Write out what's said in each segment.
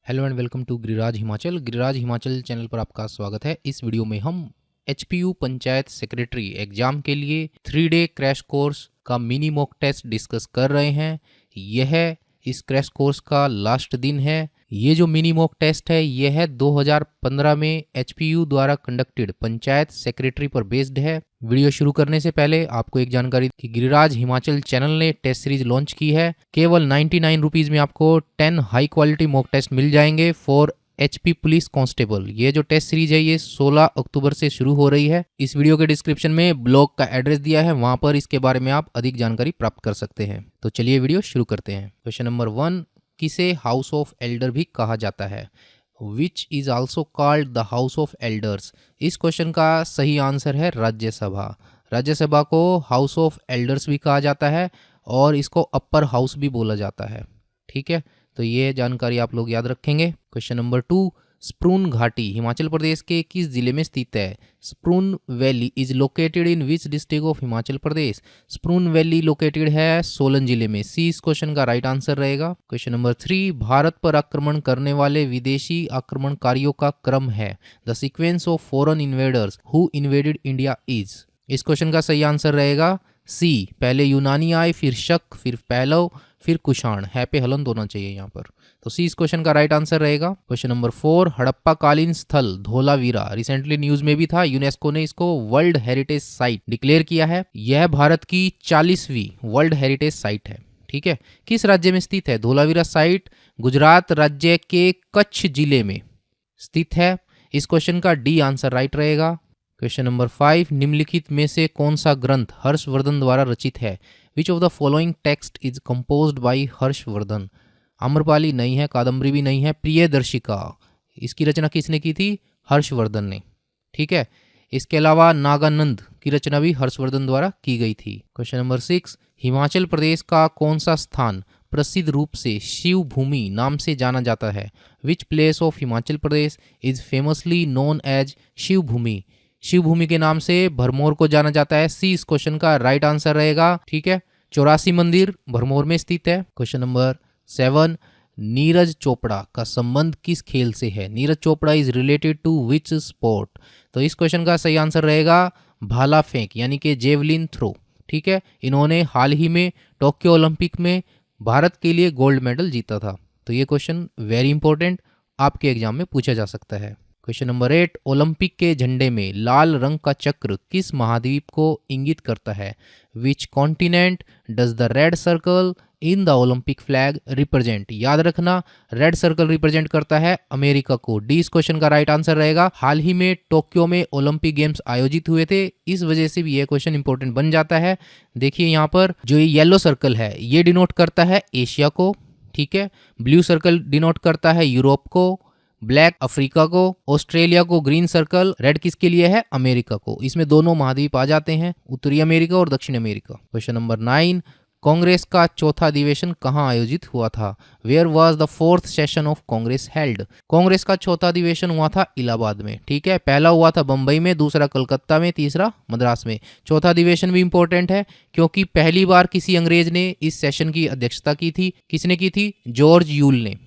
Hello and welcome to Giriraj Himachal. Giriraj Himachal channel पर आपका स्वागत है। इस वीडियो में हम एचपीयू पंचायत सेक्रेटरी एग्जाम के लिए 3 डे क्रैश कोर्स का मिनी मॉक टेस्ट डिस्कस कर रहे हैं। यह इस क्रैश कोर्स का लास्ट दिन है। ये जो मिनी मॉक टेस्ट है यह है 2015 में एचपीयू द्वारा कंडक्टेड पंचायत सेक्रेटरी पर बेस्ड है। वीडियो शुरू करने से पहले आपको एक जानकारी कि गिरिराज हिमाचल चैनल ने टेस्ट सीरीज लॉन्च की है। केवल 99 रुपीज़ में आपको 10 हाई क्वालिटी मॉक टेस्ट मिल जाएंगे फॉर एचपी पुलिस कांस्टेबल। ये जो टेस्ट सीरीज है ये 16 अक्टूबर से शुरू हो रही है। इस वीडियो के डिस्क्रिप्शन में ब्लॉग का एड्रेस दिया है, वहां पर इसके बारे में आप अधिक जानकारी प्राप्त कर सकते हैं। तो चलिए वीडियो शुरू करते हैं। क्वेश्चन नंबर 1, किसे हाउस ऑफ एल्डर भी कहा जाता है? Which is also called the house of elders. इस क्वेश्चन का सही आंसर है राज्यसभा। राज्यसभा को हाउस ऑफ एल्डर्स भी कहा जाता है और इसको अपर हाउस भी बोला जाता है। ठीक है, तो ये जानकारी आप लोग याद रखेंगे। क्वेश्चन नंबर 2, स्प्रून घाटी हिमाचल प्रदेश के किस जिले में स्थित है? Sproon valley is located in which district of Himachal Pradesh? Sproon valley located है सोलन जिले में। सी इस क्वेश्चन का राइट आंसर रहेगा। क्वेश्चन नंबर 3, भारत पर आक्रमण करने वाले विदेशी आक्रमणकारियों का क्रम है। The sequence of foreign invaders who invaded India is. इस क्वेश्चन का सही आंसर रहेगा सी, पहले यूनानी आए, फिर शक, फिर पहलव, फिर कुषाण। है पे हलन दोनों चाहिए यहाँ पर, तो सी इस क्वेश्चन का राइट आंसर रहेगा। क्वेश्चन नंबर 4, हड़प्पा कालीन स्थल धोलावीरा रिसेंटली न्यूज में भी था। यूनेस्को ने इसको वर्ल्ड हेरिटेज साइट डिक्लेयर किया है। यह भारत की 40वीं वर्ल्ड हेरिटेज साइट है। ठीक है, किस राज्य में स्थित है? धोलावीरा साइट गुजरात राज्य के कच्छ जिले में स्थित है। इस क्वेश्चन का डी आंसर राइट रहेगा। क्वेश्चन नंबर 5, निम्नलिखित में से कौन सा ग्रंथ हर्षवर्धन द्वारा रचित है? Which of the following text is composed bye Harshvardhan? Amrapali नहीं है, कादम्बरी भी नहीं है, प्रियदर्शिका। इसकी रचना किसने की थी? हर्षवर्धन ने। ठीक है, इसके अलावा नागानंद की रचना भी हर्षवर्धन द्वारा की गई थी। क्वेश्चन नंबर 6, हिमाचल प्रदेश का कौन सा स्थान प्रसिद्ध रूप से शिव भूमि नाम से जाना जाता है? Which place of Himachal Pradesh is famously known as Shiv Bhumi? Shiv Bhumi के नाम से भरमौर को जाना जाता है। सी इस क्वेश्चन का राइट आंसर रहेगा। ठीक है, 84 मंदिर भरमौर में स्थित है। क्वेश्चन नंबर 7, नीरज चोपड़ा का संबंध किस खेल से है? Neeraj Chopra is related to which sport? तो इस क्वेश्चन का सही आंसर रहेगा भाला फेंक यानी कि जेवलिन थ्रो। ठीक है, इन्होंने हाल ही में टोक्यो ओलंपिक में भारत के लिए गोल्ड मेडल जीता था। तो ये क्वेश्चन वेरी इंपॉर्टेंट, आपके एग्जाम में पूछा जा सकता है। क्वेश्चन नंबर 8, ओलंपिक के झंडे में लाल रंग का चक्र किस महाद्वीप को इंगित करता है? Which continent does the red circle in the Olympic flag represent? याद रखना, रेड सर्कल रिप्रेजेंट करता है अमेरिका को। डी इस क्वेश्चन का राइट आंसर रहेगा। हाल ही में टोक्यो में ओलंपिक गेम्स आयोजित हुए थे, इस वजह से भी यह क्वेश्चन इंपॉर्टेंट बन जाता है। देखिए यहाँ पर जो ये येलो सर्कल है ये डिनोट करता है एशिया को। ठीक है, ब्लू सर्कल डिनोट करता है यूरोप को, ब्लैक अफ्रीका को, ऑस्ट्रेलिया को ग्रीन सर्कल, रेड किसके लिए है? अमेरिका को। इसमें दोनों महाद्वीप आ जाते हैं, उत्तरी अमेरिका और दक्षिण अमेरिका। क्वेश्चन नंबर 9, कांग्रेस का चौथा अधिवेशन कहाँ आयोजित हुआ था? Where was the 4th session of Congress held? Congress का चौथा अधिवेशन हुआ था इलाहाबाद में। ठीक है, पहला हुआ था बंबई में, दूसरा कलकत्ता में, तीसरा मद्रास में। चौथा अधिवेशन भी इंपॉर्टेंट है क्योंकि पहली बार किसी अंग्रेज ने इस सेशन की अध्यक्षता की थी। किसने की थी? जॉर्ज यूल ने।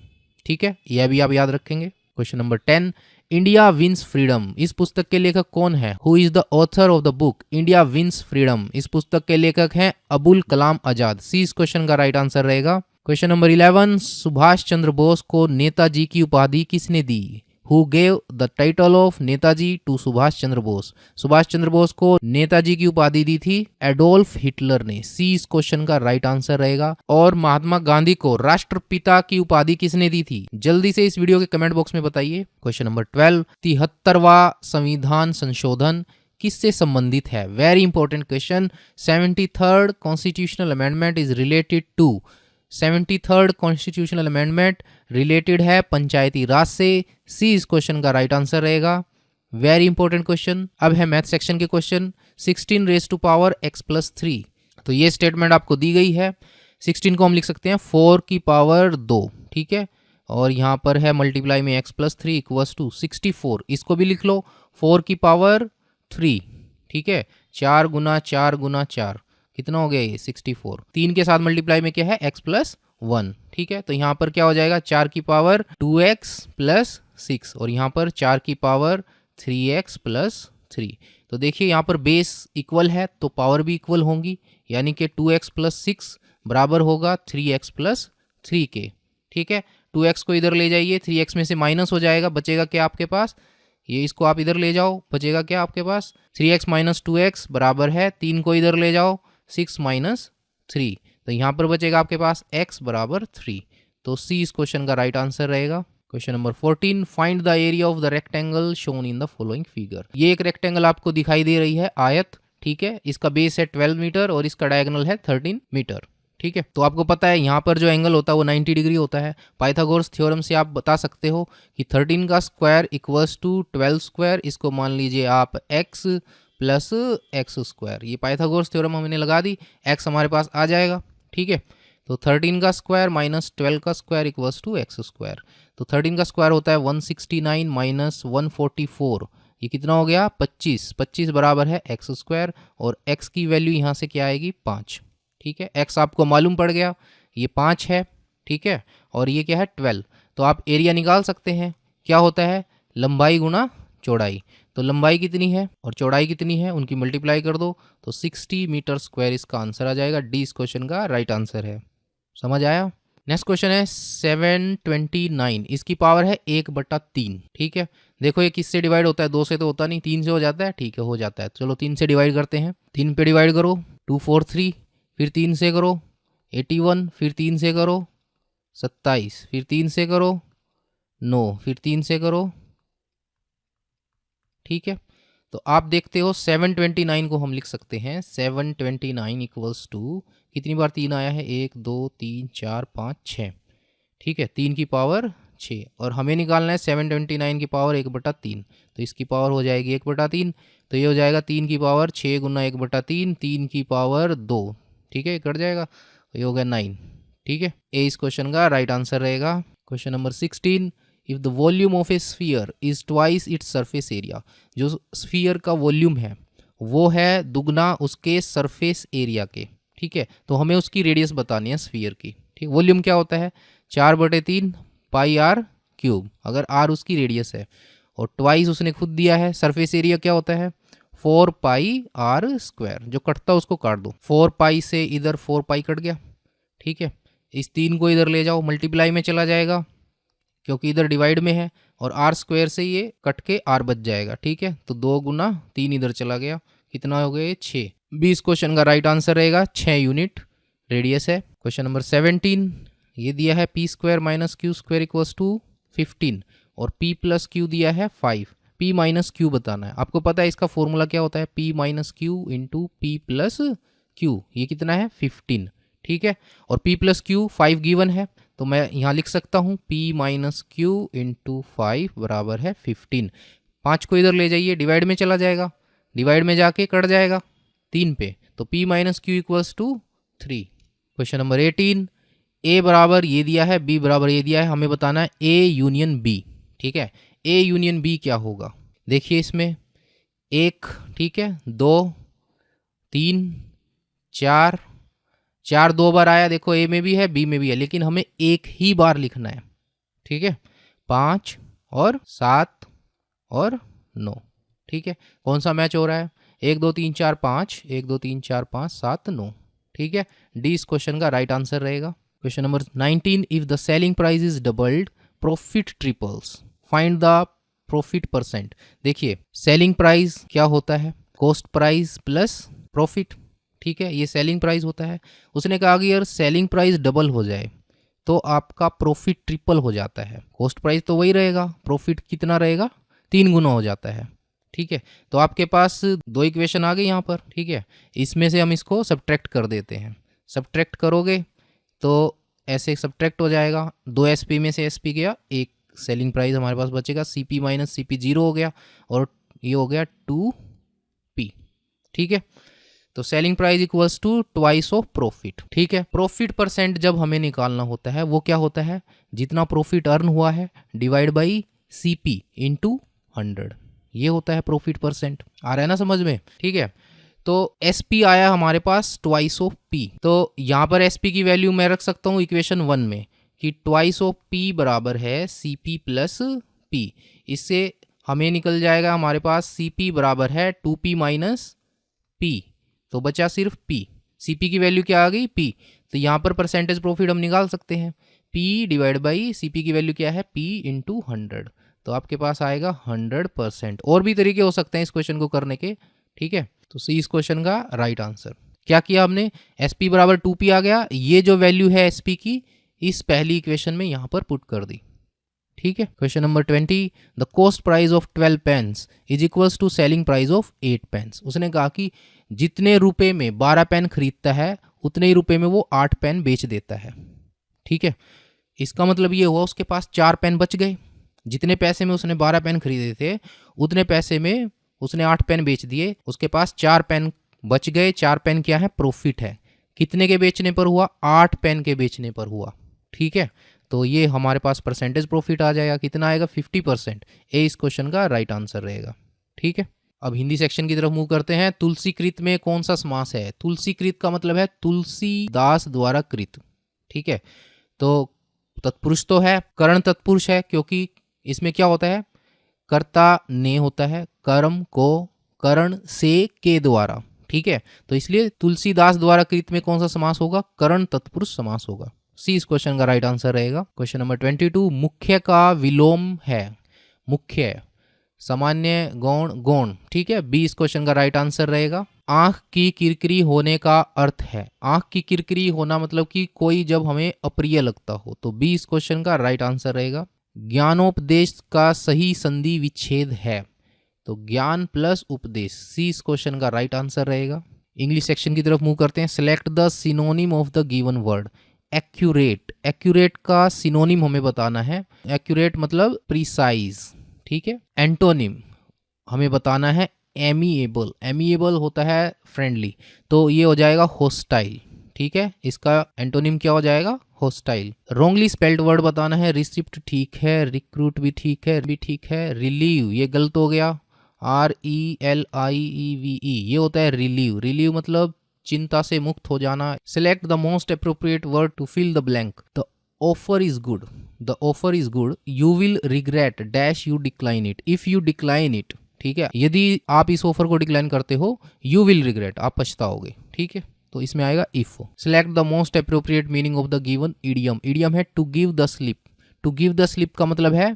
ठीक है, यह भी आप याद रखेंगे। Question number 10, India wins freedom इस पुस्तक के लेखक कौन है? Who is the author of the book India wins freedom? इस पुस्तक के लेखक हैं अबुल कलाम आजाद। सी इस क्वेश्चन का राइट आंसर रहेगा। क्वेश्चन नंबर 11, सुभाष चंद्र बोस को नेताजी की उपाधि किसने दी? Who gave the title of Netaji to Subhash Chandra Bose? Subhash Chandra Bose को नेताजी की उपाधि दी थी एडोल्फ हिटलर ने। सी इस क्वेश्चन का राइट आंसर रहेगा। और महात्मा गांधी को राष्ट्रपिता की उपाधि किसने दी थी? जल्दी से इस वीडियो के कमेंट बॉक्स में बताइए। क्वेश्चन नंबर 12, 73वां संविधान संशोधन किससे संबंधित है? Very important question. 73rd constitutional amendment is related to 73rd constitutional amendment related है पंचायती राज से। सी इस क्वेश्चन का राइट आंसर रहेगा। Very important question. अब है मैथ सेक्शन के question. 16 raise to power x+3, तो ये स्टेटमेंट आपको दी गई है। 16 को हम लिख सकते हैं 4 की पावर 2। ठीक है, और यहाँ पर है मल्टीप्लाई में x+3 इक्वल्स टू 64। इसको भी लिख लो 4 की पावर 3। ठीक है, 4 गुना 4 गुना 4 कितना हो गया ये? 64। 3 के साथ मल्टीप्लाई में क्या है? x+1 1, ठीक है। तो यहाँ पर क्या हो जाएगा, 4 की पावर 2x प्लस 6 और यहाँ पर 4 की पावर 3x प्लस 3। तो देखिए यहाँ पर बेस इक्वल है तो पावर भी इक्वल होंगी, यानी कि 2x प्लस 6 बराबर होगा 3x प्लस 3 के, ठीक है। 2x को इधर ले जाइए, 3x में से माइनस हो जाएगा, बचेगा क्या आपके पास, ये इसको आप इधर ले जाओ, बचेगा क्या आपके पास 3x माइनस 2x बराबर है 3 को इधर ले जाओ 6 माइनस 3, तो यहाँ पर बचेगा आपके पास x बराबर 3। तो C इस क्वेश्चन का राइट आंसर रहेगा। Question number 14, find the area of the rectangle shown in the following figure. ये एक रेक्टेंगल आपको दिखाई दे रही है, आयत, ठीक है। इसका बेस है 12 मीटर और इसका डायगोनल है 13 मीटर, ठीक है। तो आपको पता है यहाँ पर जो एंगल होता है वो 90 डिग्री होता है। पाइथागोरस थ्योरम से आप बता सकते हो कि 13 का स्क्वायर इक्वल्स टू 12 स्क्वायर, इसको मान लीजिए आप x प्लस एक्स स्क्वायर। ये पाइथागोरस थ्योरम हमने लगा दी, x हमारे पास आ जाएगा, ठीक है। तो 13 का स्क्वायर माइनस 12 का square equals to X square. तो 13 का स्क्वायर होता है 169 माइनस 144, ये कितना हो गया 25, 25 बराबर है एक्स स्क्वायर और x की वैल्यू यहाँ से क्या आएगी 5, ठीक है। x आपको मालूम पड़ गया, ये 5 है, ठीक है, और ये क्या है 12। तो आप एरिया निकाल सकते हैं, क्या होता है लंबाई गुना चौड़ाई। तो लंबाई कितनी है और चौड़ाई कितनी है, उनकी मल्टीप्लाई कर दो तो 60 मीटर स्क्वायर इसका आंसर आ जाएगा। डी इस क्वेश्चन का राइट आंसर है। समझ आया। नेक्स्ट क्वेश्चन है 729, इसकी पावर है 1/3, ठीक है। देखो ये किससे डिवाइड होता है, 2 से तो होता नहीं, 3 से हो जाता है, ठीक है हो जाता है। चलो 3 से डिवाइड करते हैं, 3 पे डिवाइड करो 243, फिर 3 से करो 81, फिर 3 से करो 27, फिर 3 से करो 9, फिर 3 से करो, ठीक है। तो आप देखते हो 729 को हम लिख सकते हैं 729 इक्वल्स टू, कितनी बार 3 आया है 1 2 3 4 5 6, ठीक है, 3 की पावर 6 और हमें निकालना है 729 की पावर 1/3। तो इसकी पावर हो जाएगी 1/3, तो ये हो जाएगा 3 की पावर 6 गुना 1/3, 3 की पावर 2, ठीक है, कट जाएगा, तो ये हो गया 9, ठीक है। ए इस क्वेश्चन का राइट आंसर रहेगा। Question number 16, if the volume of A sphere is twice its surface area, जो स्फीयर का वॉल्यूम है वो है दुगना उसके सरफेस एरिया के, ठीक है। तो हमें उसकी रेडियस बतानी है स्फीयर की, ठीक। वॉल्यूम क्या होता है 4/3 पाई आर क्यूब, अगर आर उसकी रेडियस है, और ट्वाइस उसने खुद दिया है। सरफेस एरिया क्या होता है 4 पाई आर स्क्वायर, जो कटता है उसको काट दो, 4 पाई से इधर 4 पाई कट गया, ठीक है। इस 3 को इधर ले जाओ, मल्टीप्लाई में चला जाएगा क्योंकि इधर डिवाइड में है, और आर स्क्वायर से ये कट के आर बच जाएगा, ठीक है। तो 2 गुना 3 इधर चला गया, कितना हो गया 6। बी इस क्वेश्चन का राइट आंसर रहेगा, 6 यूनिट रेडियस है। क्वेश्चन नंबर 17, ये दिया है P square minus Q square equals to 15 और पी प्लस क्यू दिया है 5, पी माइनस क्यू बताना है। आपको पता है इसका फॉर्मूला क्या होता है, P minus Q into P plus Q, ये कितना है 15, ठीक है। और p प्लस क्यू 5 गिवन है, तो मैं यहाँ लिख सकता हूँ p माइनस क्यू इंटू 5 बराबर है 15। 5 को इधर ले जाइए, डिवाइड में चला जाएगा, डिवाइड में जाके कट जाएगा 3 पे, तो p minus Q equals to 3। Question number 18, a बराबर ये दिया है, b बराबर ये दिया है, हमें बताना है a यूनियन b, ठीक है। a यूनियन b क्या होगा, देखिए इसमें 1, ठीक है, 2 3 4, 4 2 बार आया, देखो ए में भी है बी में भी है, लेकिन हमें एक ही बार लिखना है, ठीक है। 5 और 7 और 9, ठीक है। कौन सा मैच हो रहा है 1 2 3 4 5, 1 2 3 4 5 7 9, ठीक है। डी इस क्वेश्चन का राइट आंसर रहेगा। Question number 19, if the selling price is doubled profit triples, find the profit percent. देखिए सेलिंग प्राइस क्या होता है, कॉस्ट प्राइस प्लस प्रॉफिट, ठीक है, ये सेलिंग प्राइस होता है। उसने कहा कि यार सेलिंग प्राइस डबल हो जाए तो आपका प्रॉफिट ट्रिपल हो जाता है। कॉस्ट प्राइस तो वही रहेगा, प्रॉफिट कितना रहेगा 3 गुना हो जाता है, ठीक है। तो आपके पास 2 इक्वेशन आ गई यहाँ पर, ठीक है। इसमें से हम इसको सब्ट्रैक्ट कर देते हैं, सब्ट्रैक्ट करोगे तो ऐसे सब्ट्रैक्ट हो जाएगा, 2 SP में से SP गया, एक सेलिंग प्राइस हमारे पास बचेगा, CP माइनस CP 0 हो गया, और ये हो गया 2P, ठीक है। तो selling price equals to twice of profit, ठीक है। प्रॉफिट परसेंट जब हमें निकालना होता है वो क्या होता है, जितना प्रॉफिट अर्न हुआ है डिवाइड बाई CP इंटू 100, ये होता है प्रॉफिट परसेंट। आ रहा है ना समझ में, ठीक है। तो SP आया हमारे पास ट्वाइस ऑफ P। तो यहाँ पर SP की वैल्यू मैं रख सकता हूँ इक्वेशन 1 में कि ट्वाइस ऑफ P बराबर है CP प्लस P। इससे हमें निकल जाएगा हमारे पास CP बराबर है 2P माइनस P, तो बचा सिर्फ P। CP की वैल्यू क्या आ गई P, तो यहाँ पर परसेंटेज प्रॉफिट हम निकाल सकते हैं। P डिवाइड बाई CP की वैल्यू क्या है P इंटू 100, तो आपके पास आएगा 100%। और भी तरीके हो सकते हैं इस क्वेश्चन को करने के, ठीक है। तो सी इस क्वेश्चन का राइट आंसर। क्या किया हमने, SP बराबर 2P आ गया, ये जो वैल्यू है SP की इस पहली इक्वेशन में यहाँ पर पुट कर दी, ठीक है। Question number 20, the cost price of 12 pens is equals to selling price of 8 pens. उसने कहा कि जितने रुपए में 12 पेन खरीदता है उतने ही रुपए में वो 8 पेन बेच देता है, ठीक है। इसका मतलब ये हुआ उसके पास 4 पेन बच गए। जितने पैसे में उसने 12 पेन खरीदे थे उतने पैसे में उसने 8 पेन बेच दिए, उसके पास 4 पेन बच गए। 4 पेन क्या है, प्रॉफिट है। कितने के बेचने पर हुआ, 8 पेन के बेचने पर हुआ, ठीक है। तो ये हमारे पास परसेंटेज प्रॉफिट आ जाएगा, कितना आएगा 50%। ए इस क्वेश्चन का राइट आंसर रहेगा, ठीक है। अब हिंदी सेक्शन की तरफ मूव करते हैं। तुलसीकृत में कौन सा समास है, तुलसीकृत का मतलब है तुलसीदास द्वारा कृत, ठीक है। तो तत्पुरुष तो है, करण तत्पुरुष है क्योंकि इसमें क्या होता है, कर्ता ने होता है, कर्म को करण से के द्वारा, ठीक है। तो इसलिए तुलसीदास द्वारा कृत में कौन सा समास होगा, करण तत्पुरुष समास होगा। सी इस क्वेश्चन का राइट आंसर रहेगा। क्वेश्चन नंबर 22, मुख्य का विलोम है, मुख्य सामान्य गौण गौण, ठीक है। बी इस क्वेश्चन का राइट आंसर रहेगा। आंख की किरकिरी होने का अर्थ है, आंख की किरकिरी होना मतलब कि कोई जब हमें अप्रिय लगता हो, तो बी इस क्वेश्चन का राइट आंसर रहेगा। ज्ञानोपदेश का सही संधि विच्छेद है, तो ज्ञान प्लस उपदेश, सी इस क्वेश्चन का राइट आंसर रहेगा। इंग्लिश सेक्शन की तरफ मूव करते हैं। Select the synonym of the given word. Accurate, accurate का सिनोनिम हमें बताना है। एक्यूरेट मतलब प्रिसाइज, ठीक है। एंटोनिम हमें बताना है एमिएबल, एमिएबल होता है फ्रेंडली, तो ये हो जाएगा होस्टाइल, ठीक है। इसका एंटोनिम क्या हो जाएगा, होस्टाइल। रॉन्गली स्पेल्ड वर्ड बताना है। रिसिप्ट ठीक है, रिक्रूट भी ठीक है, भी ठीक है। रिलीव ये गलत हो गया, RELIEVE ये होता है रिलीव, रिलीव मतलब चिंता से मुक्त हो जाना। Select the most appropriate word to fill the blank. The offer is good, the offer is good, you will regret dash you decline it if you decline it, ठीक है। यदि आप इस ऑफर को डिक्लाइन करते हो, यू विल रिग्रेट, आप पछताओगे, ठीक है। तो इसमें आएगा if. Select the most appropriate meaning of the given idiom. Idiom है to give the slip, to give the slip का मतलब है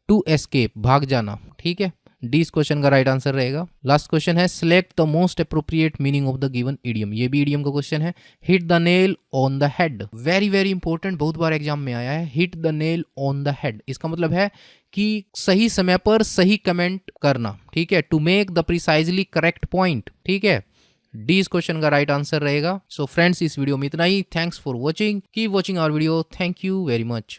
टू एस्केप, भाग जाना, ठीक है। डी इस क्वेश्चन का राइट आंसर रहेगा। लास्ट क्वेश्चन है select the most appropriate meaning of the given idiom, ये भी इडियम का क्वेश्चन है। Hit the nail on the head, very very important, बहुत बार एग्जाम में आया है। Hit the nail on the head, इसका मतलब है कि सही समय पर सही कमेंट करना, ठीक है। To make the precisely correct point, ठीक है। डी इस क्वेश्चन का राइट आंसर रहेगा। सो फ्रेंड्स, इस वीडियो में इतना ही। Thanks for watching, keep watching our video. Thank you very much.